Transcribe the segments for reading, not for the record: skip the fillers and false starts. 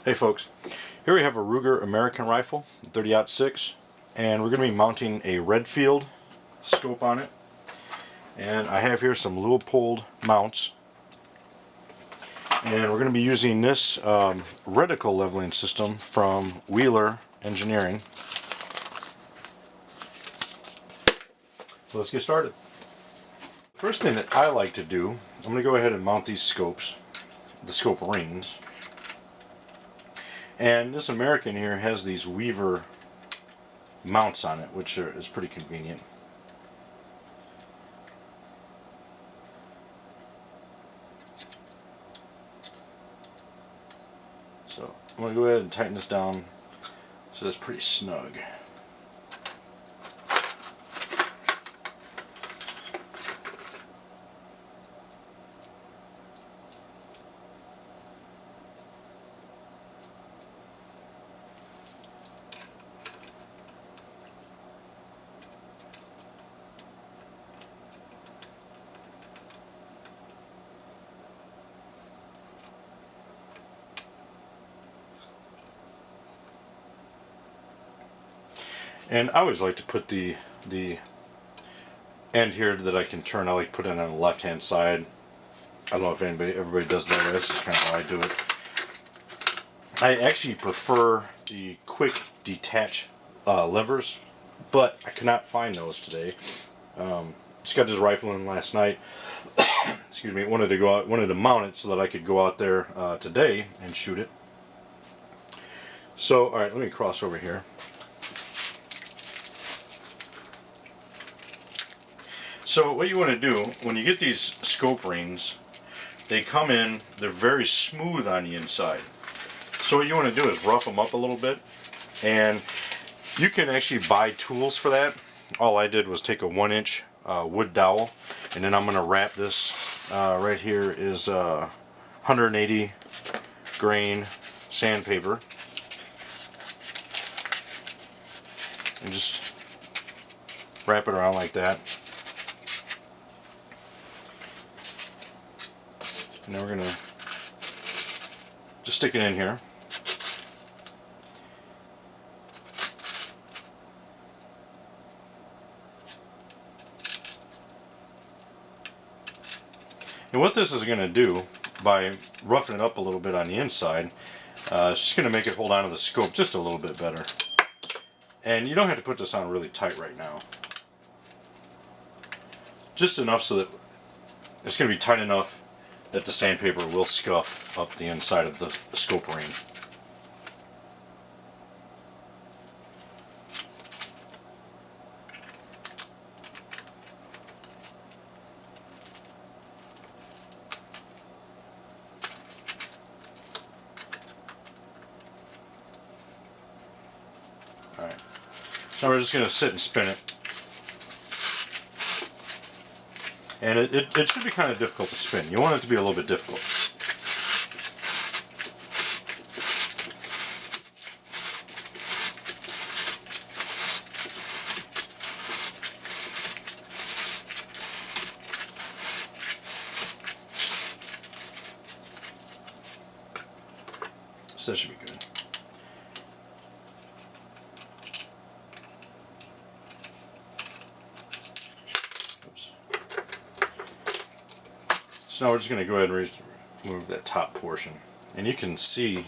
Hey folks, here we have a Ruger American rifle, 30-06, and we're going to be mounting a Redfield scope on it. And I have here some Leupold mounts, and we're going to be using this reticle leveling system from Wheeler Engineering. So let's get started. First thing that I like to do, I'm going to go ahead and mount these scopes, the scope rings. And this American here has these Weaver mounts on it, which is pretty convenient. So I'm going to go ahead and tighten this down so it's pretty snug. And I always like to put the end here that I can turn, I like to put it on the left hand side. I don't know if everybody does that. This is kind of how I do it. I actually prefer the quick detach levers, but I cannot find those today. Just got this rifle in last night. Excuse me. Wanted to mount it so that I could go out there today and shoot it. So, all right, let me cross over here. So what you want to do, when you get these scope rings, they come in, they're very smooth on the inside. So what you want to do is rough them up a little bit, and you can actually buy tools for that. All I did was take a 1-inch wood dowel, and then I'm going to wrap this, right here is 180 grain sandpaper, and just wrap it around like that. And now we're going to just stick it in here. And what this is going to do, by roughing it up a little bit on the inside, it's just going to make it hold on to the scope just a little bit better. And you don't have to put this on really tight right now. Just enough so that it's going to be tight enough that the sandpaper will scuff up the inside of the scope ring. Alright, now we're just going to sit and spin it. And it should be kind of difficult to spin. You want it to be a little bit difficult. So that should be good. So now we're just going to go ahead and remove that top portion. And you can see,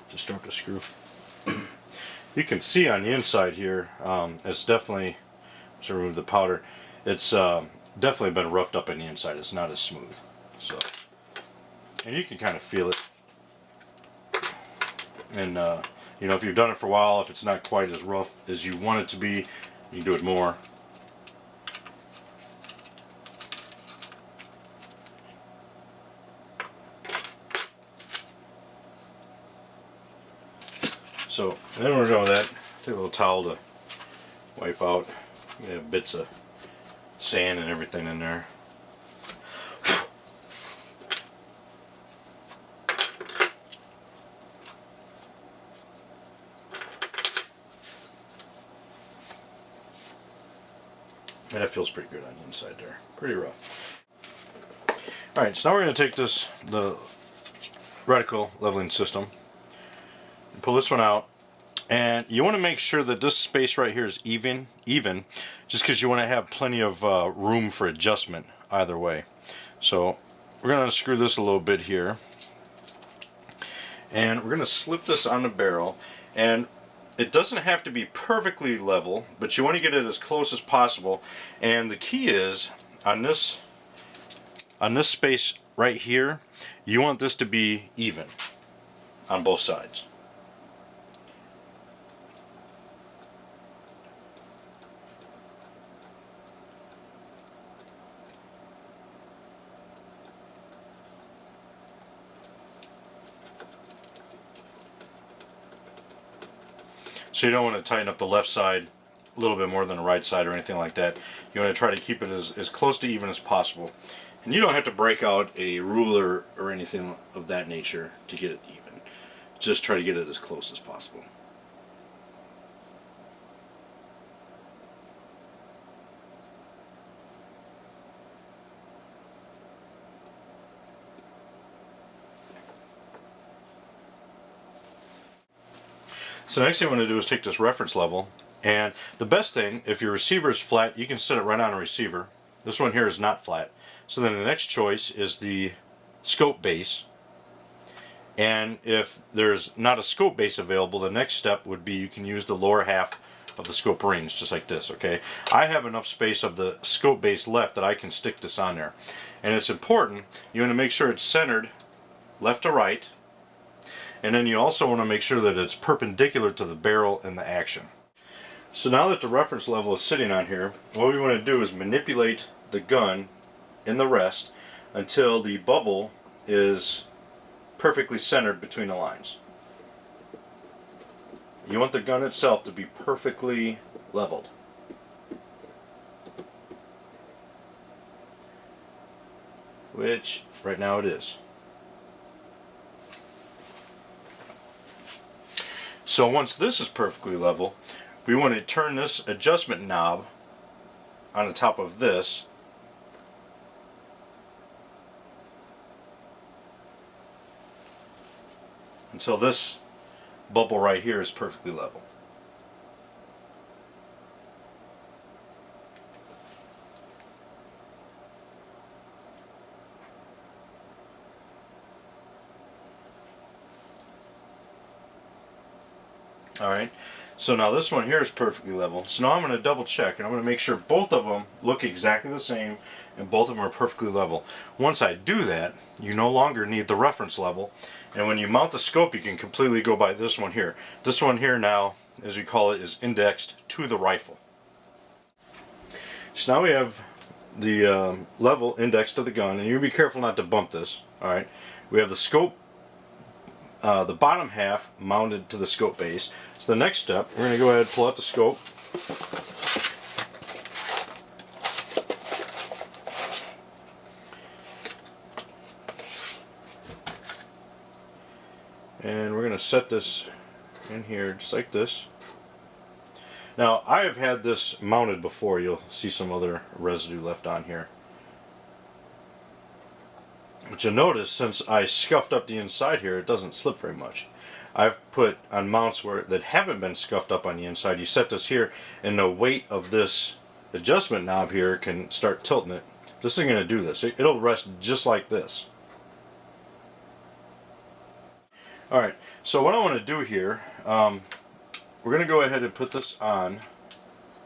just dropped a screw. You can see on the inside here, it's definitely, to remove the powder, it's definitely been roughed up on the inside. It's not as smooth. So, and you can kind of feel it. And you know, if you've done it for a while, if it's not quite as rough as you want it to be, you can do it more. So, and then we're going with that. Take a little towel to wipe out. You have bits of sand and everything in there. And it feels pretty good on the inside there. Pretty rough. Alright, so now we're going to take the reticle leveling system, Pull this one out, and you want to make sure that this space right here is even, just because you want to have plenty of room for adjustment either way. So we're going to unscrew this a little bit here, and we're going to slip this on the barrel, and it doesn't have to be perfectly level, but you want to get it as close as possible. And the key is on this space right here, you want this to be even on both sides. So you don't want to tighten up the left side a little bit more than the right side or anything like that. You want to try to keep it as close to even as possible. And you don't have to break out a ruler or anything of that nature to get it even. Just try to get it as close as possible. So the next thing I want to do is take this reference level, and the best thing, if your receiver is flat, you can set it right on a receiver. This one here is not flat. So then the next choice is the scope base, and if there's not a scope base available, the next step would be you can use the lower half of the scope rings, just like this, okay? I have enough space of the scope base left that I can stick this on there. And it's important, you want to make sure it's centered left to right, and then you also want to make sure that it's perpendicular to the barrel and the action. So now that the reference level is sitting on here, what we want to do is manipulate the gun in the rest until the bubble is perfectly centered between the lines. You want the gun itself to be perfectly leveled. Which right now it is. So once this is perfectly level, we want to turn this adjustment knob on the top of this until this bubble right here is perfectly level. Alright, so now this one here is perfectly level. So now I'm going to double check, and I'm going to make sure both of them look exactly the same and both of them are perfectly level. Once I do that, you no longer need the reference level, and when you mount the scope you can completely go by this one here. This one here now, as we call it, is indexed to the rifle. So now we have the level indexed to the gun, and you be careful not to bump this. Alright, we have the scope, the bottom half mounted to the scope base. So the next step, we're going to go ahead and pull out the scope. And we're going to set this in here just like this. Now I have had this mounted before. You'll see some other residue left on here. But you'll notice, since I scuffed up the inside here, it doesn't slip very much. I've put on mounts that haven't been scuffed up on the inside. You set this here, and the weight of this adjustment knob here can start tilting it. This isn't going to do this. It'll rest just like this. Alright, so what I want to do here, we're going to go ahead and put this on.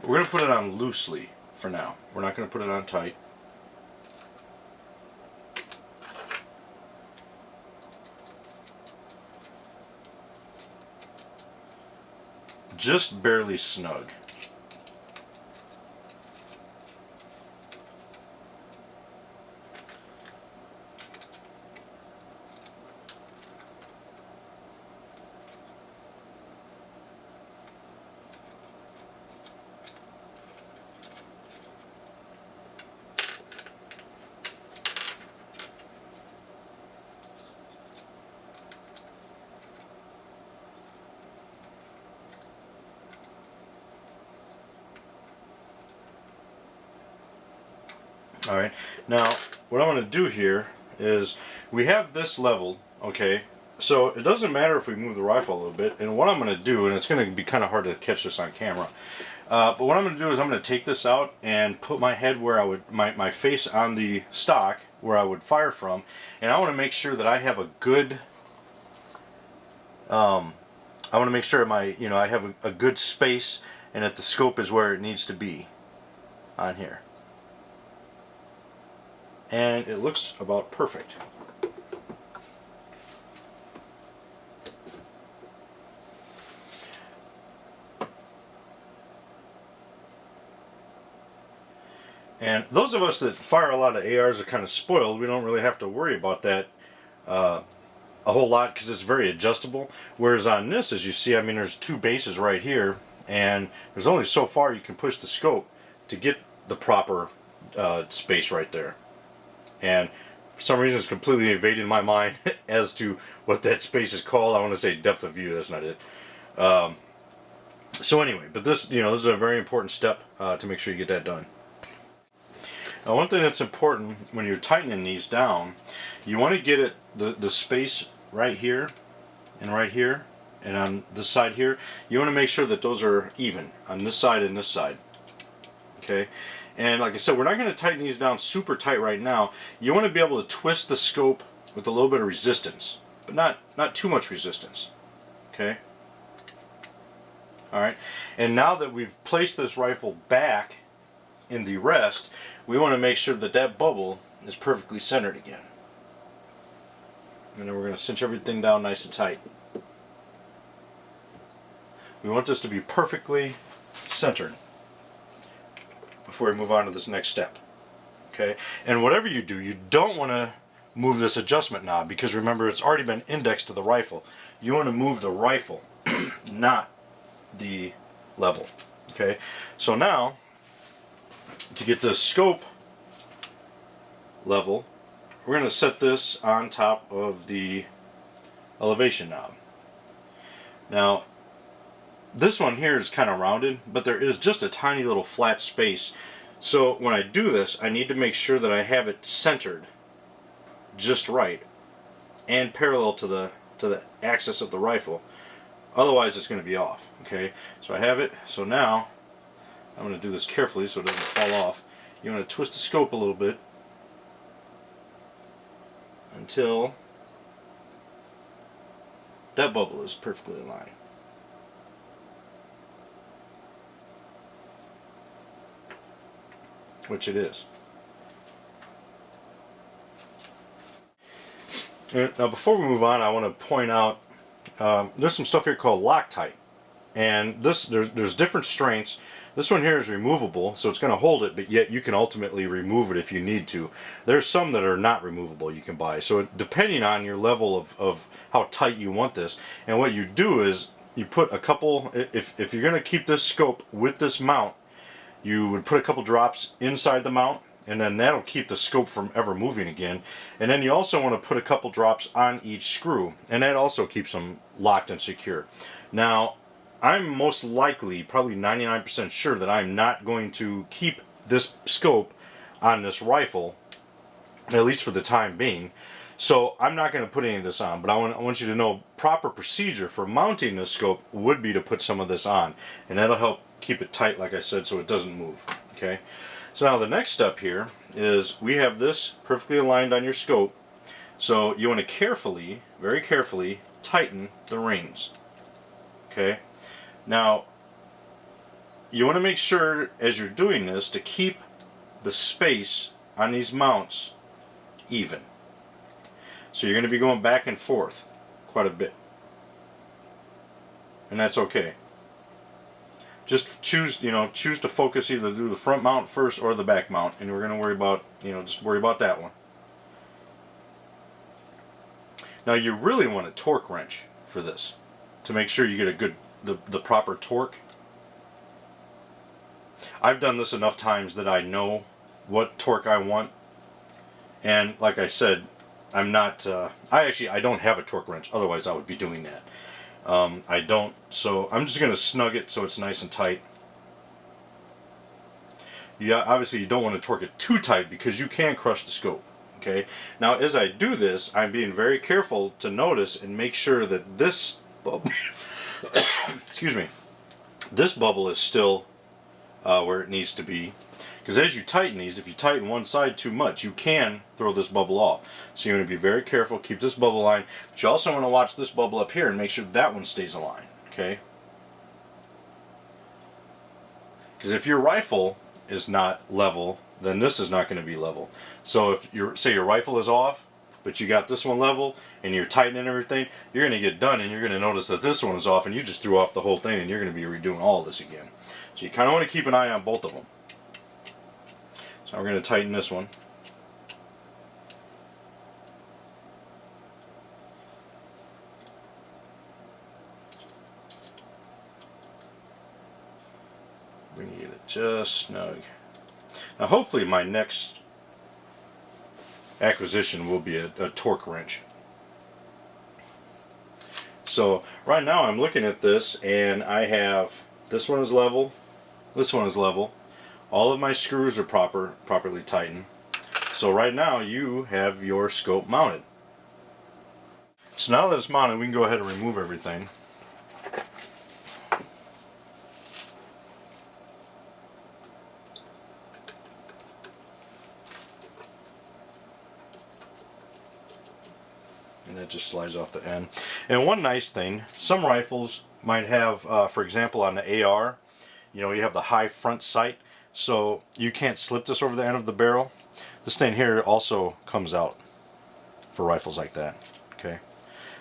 We're going to put it on loosely for now. We're not going to put it on tight. Just barely snug. Alright, now what I want to do here is, we have this leveled, okay, So it doesn't matter if we move the rifle a little bit. And what I'm going to do, and it's going to be kind of hard to catch this on camera, but what I'm going to do is I'm going to take this out and put my head where I would, my face on the stock where I would fire from, and I want to make sure that I have a good, I want to make sure I have a good space and that the scope is where it needs to be on here. And it looks about perfect. And those of us that fire a lot of ARs are kind of spoiled. We don't really have to worry about that a whole lot because it's very adjustable. Whereas on this, as you see, I mean, there's two bases right here, and there's only so far you can push the scope to get the proper space right there. And for some reason, it's completely evading my mind as to what that space is called. I want to say depth of view. That's not it. So anyway, but this, this is a very important step to make sure you get that done. Now, one thing that's important when you're tightening these down, you want to get it the space right here, and on this side here. You want to make sure that those are even on this side and this side. Okay, and like I said, we're not going to tighten these down super tight right now. You want to be able to twist the scope with a little bit of resistance, but not too much resistance. Okay. All right, and now that we've placed this rifle back in the rest, we want to make sure that that bubble is perfectly centered again. And then we're going to cinch everything down nice and tight. We want this to be perfectly centered before we move on to this next step. Okay? And whatever you do, you don't want to move this adjustment knob, because remember, it's already been indexed to the rifle. You want to move the rifle, not the level. Okay? So now, to get the scope level, we're going to set this on top of the elevation knob. Now, this one here is kind of rounded, but there is just a tiny little flat space. So when I do this, I need to make sure that I have it centered just right and parallel to the axis of the rifle. Otherwise, it's going to be off. Okay, so I have it. So now I'm going to do this carefully so it doesn't fall off. You want to twist the scope a little bit until that bubble is perfectly aligned. Which it is. Now before we move on, I want to point out there's some stuff here called Loctite. And there's different strengths. This one here is removable, so it's going to hold it, but yet you can ultimately remove it if you need to. There's some that are not removable you can buy. So depending on your level of how tight you want this, and what you do is you put a couple, if you're going to keep this scope with this mount, you would put a couple drops inside the mount, and then that'll keep the scope from ever moving again. And then you also want to put a couple drops on each screw, and that also keeps them locked and secure. Now, I'm most likely, probably 99% sure, that I'm not going to keep this scope on this rifle, at least for the time being. So I'm not going to put any of this on, but I want you to know proper procedure for mounting this scope would be to put some of this on. And that'll help keep it tight, like I said, so it doesn't move. Okay. So now the next step here is we have this perfectly aligned on your scope. So you want to carefully, very carefully, tighten the rings. Okay. Now, you want to make sure as you're doing this to keep the space on these mounts even. So you're going to be going back and forth quite a bit. And that's okay. Just choose to focus, either do the front mount first or the back mount, and we're going to worry about, just worry about that one. Now you really want a torque wrench for this to make sure you get a good the proper torque. I've done this enough times that I know what torque I want, and like I said, I'm not I don't have a torque wrench, otherwise I would be doing that. I don't, so I'm just going to snug it so it's nice and tight. Yeah, obviously you don't want to torque it too tight because you can crush the scope. Okay, now as I do this, I'm being very careful to notice and make sure that this bubble, excuse me, this bubble is still where it needs to be. Because as you tighten these, if you tighten one side too much, you can throw this bubble off. So you want to be very careful, keep this bubble line, but you also want to watch this bubble up here and make sure that one stays aligned. Okay? Because if your rifle is not level, then this is not going to be level. So if say your rifle is off, but you got this one level and you're tightening everything, you're going to get done and you're going to notice that this one is off and you just threw off the whole thing and you're going to be redoing all of this again. So you kind of want to keep an eye on both of them. So we're going to tighten this one. We need it just snug. Now hopefully my next acquisition will be a torque wrench. So right now I'm looking at this and I have, this one is level, this one is level. All of my screws are properly tightened. So right now you have your scope mounted. So now that it's mounted, we can go ahead and remove everything. And it just slides off the end. And one nice thing, some rifles might have, for example on the AR, you know, you have the high front sight. So you can't slip this over the end of the barrel. This thing here also comes out for rifles like that. Okay,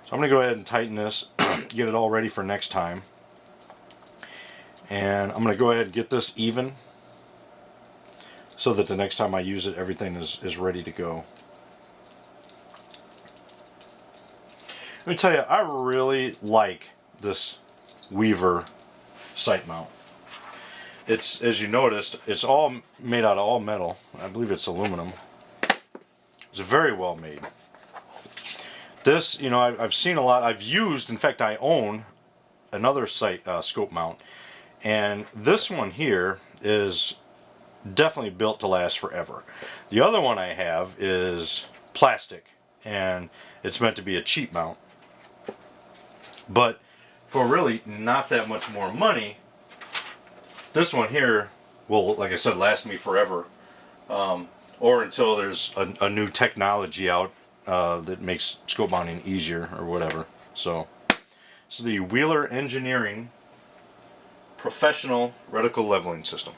so I'm going to go ahead and tighten this, get it all ready for next time. And I'm going to go ahead and get this even so that the next time I use it, everything is ready to go. Let me tell you, I really like this Weaver sight mount. It's, as you noticed, it's all made out of all metal. I believe it's aluminum. It's very well made. This, you know, I've seen a lot. I've used, in fact, I own another sight scope mount, and this one here is definitely built to last forever. The other one I have is plastic, and it's meant to be a cheap mount. But for really not that much more money, this one here will, like I said, last me forever, or until there's a new technology out that makes scope mounting easier or whatever. So, this is the Wheeler Engineering Professional Reticle Leveling System.